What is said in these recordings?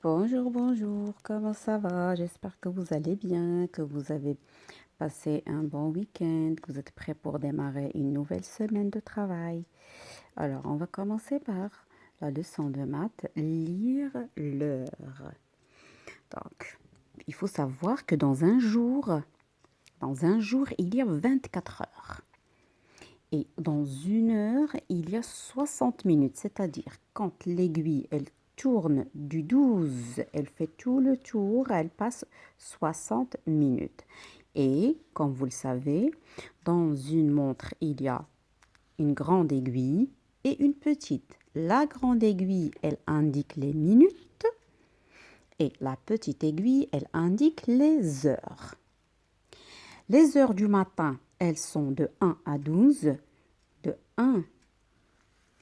Bonjour, bonjour, comment ça va? J'espère que vous allez bien, que vous avez passé un bon week-end, que vous êtes prêts pour démarrer une nouvelle semaine de travail. Alors, on va commencer par la leçon de maths, lire l'heure. Donc, il faut savoir que dans un jour, il y a 24 heures. Et dans une heure, il y a 60 minutes, c'est-à-dire quand l'aiguille, elle tourne du 12, elle fait tout le tour, elle passe 60 minutes. Et comme vous le savez, dans une montre, il y a une grande aiguille et une petite. La grande aiguille, elle indique les minutes et la petite aiguille, elle indique les heures. Les heures du matin, elles sont de 1 à 12, de 1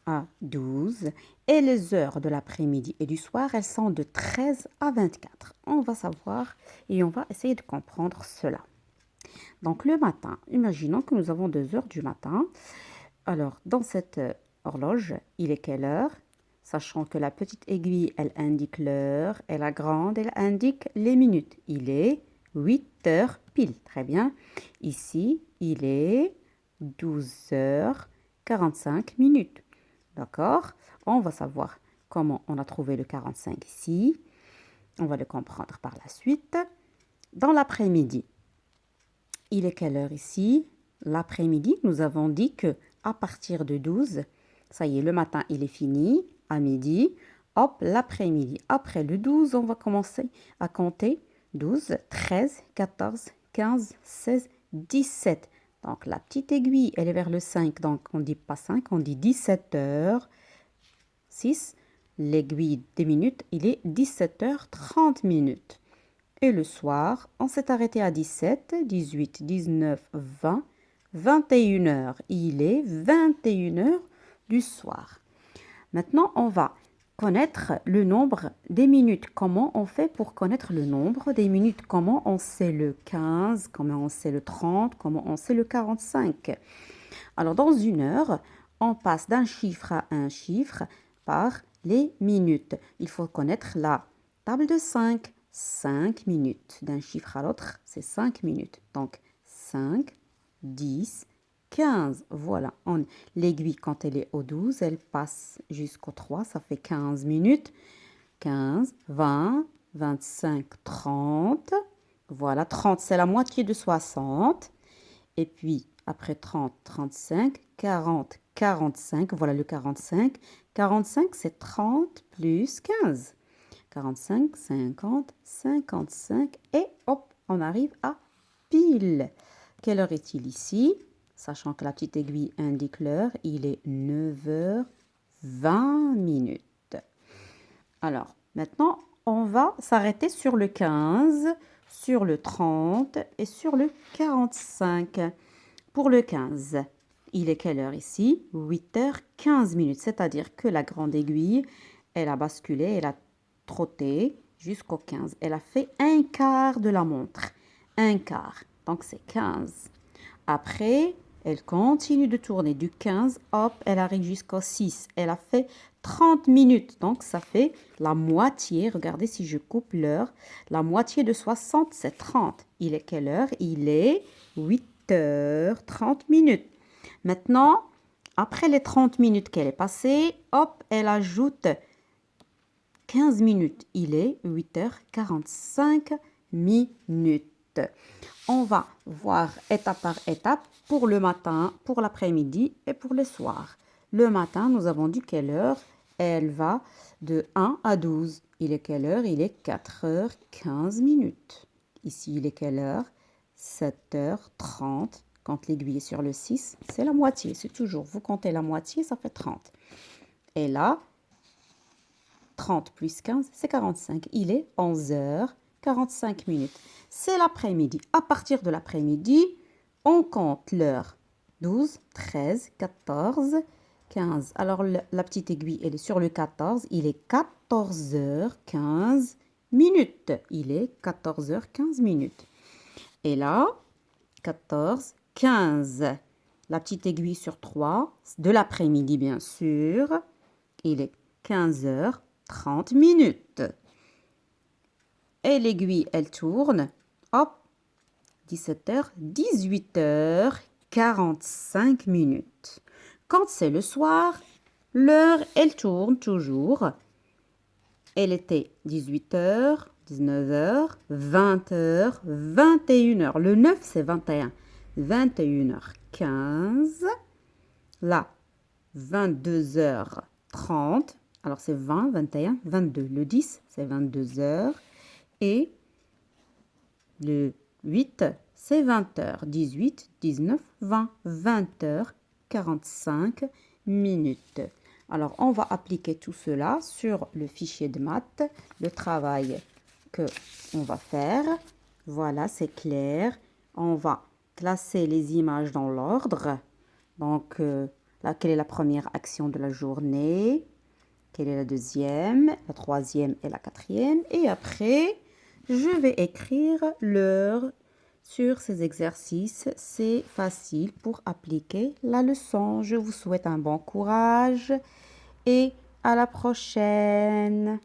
à 12 et les heures de l'après-midi et du soir, elles sont de 13 à 24. On va savoir et on va essayer de comprendre cela. Donc le matin, imaginons que nous avons 2 heures du matin. Alors dans cette horloge, il est quelle heure? Sachant que la petite aiguille, elle indique l'heure et la grande, elle indique les minutes. Il est 8 heures pile. Très bien. Ici, il est 12 heures 45 minutes. D'accord? On va savoir comment on a trouvé le 45 ici. On va le comprendre par la suite. Dans l'après-midi, il est quelle heure ici? L'après-midi, nous avons dit que à partir de 12, ça y est, le matin, il est fini. À midi, hop, l'après-midi. Après le 12, on va commencer à compter 12, 13, 14, 15, 16, 17. Donc, la petite aiguille, elle est vers le 5. Donc, on ne dit pas 5, on dit 17 heures. 6. L'aiguille des minutes, il est 17h30 minutes. Et le soir, on s'est arrêté à 17, 18, 19, 20, 21 heures. Il est 21 heures du soir. Maintenant, on va connaître le nombre des minutes. Comment on fait pour connaître le nombre des minutes? Comment on sait le 15? Comment on sait le 30? Comment on sait le 45? Alors, dans une heure, on passe d'un chiffre à un chiffre par les minutes. Il faut connaître la table de 5. 5 minutes. D'un chiffre à l'autre, c'est 5 minutes. Donc, 5, 10, 15. Voilà. L'aiguille, quand elle est au 12, elle passe jusqu'au 3. Ça fait 15 minutes. 15, 20, 25, 30. Voilà, 30, c'est la moitié de 60. Et puis, après 30, 35, 40, 45. Voilà le 45. 45, c'est 30 plus 15. 45, 50, 55. Et hop, on arrive à pile. Quelle heure est-il ici? Sachant que la petite aiguille indique l'heure, il est 9h20 minutes. Alors, maintenant, on va s'arrêter sur le 15, sur le 30 et sur le 45. Pour le 15, il est quelle heure ici? 8h15 minutes, c'est-à-dire que la grande aiguille, elle a basculé, elle a trotté jusqu'au 15. Elle a fait un quart de la montre. Un quart, donc c'est 15. Après, elle continue de tourner du 15, hop, elle arrive jusqu'au 6. Elle a fait 30 minutes, donc ça fait la moitié. Regardez si je coupe l'heure. La moitié de 60, c'est 30. Il est quelle heure? Il est 8h30 minutes. Maintenant, après les 30 minutes qu'elle est passée, hop, elle ajoute 15 minutes. Il est 8h45 minutes. On va voir étape par étape pour le matin, pour l'après-midi et pour le soir. Le matin, nous avons dit quelle heure? Elle va de 1 à 12. Il est quelle heure? Il est 4h15 minutes. Ici, il est quelle heure? 7h30. Quand l'aiguille est sur le 6, c'est la moitié. C'est toujours, vous comptez la moitié, ça fait 30. Et là, 30 plus 15, c'est 45. Il est 11h45 minutes. C'est l'après-midi. À partir de l'après-midi, on compte l'heure. 12, 13, 14, 15. Alors, la petite aiguille, elle est sur le 14. Il est 14h15 minutes. Il est 14h15 minutes. Et là, 14, 15. La petite aiguille sur 3, de l'après-midi, bien sûr. Il est 15h30 minutes. et l'aiguille, elle tourne. Hop, 17h, 18h, 45 minutes. Quand c'est le soir, l'heure, elle tourne toujours. Elle était 18h, 19h, 20h, 21h. Le 9, c'est 21. 21h15. Là, 22h30. Alors, c'est 20, 21, 22. Le 10, c'est 22h. Et le 8, c'est 20h. 18, 19, 20. 20h, 45 minutes. Alors, on va appliquer tout cela sur le fichier de maths, le travail que on va faire. Voilà, c'est clair. On va classer les images dans l'ordre. Donc, là, quelle est la première action de la journée? Quelle est la deuxième, la troisième et la quatrième? Et après, je vais écrire l'heure sur ces exercices. C'est facile pour appliquer la leçon. Je vous souhaite un bon courage et à la prochaine.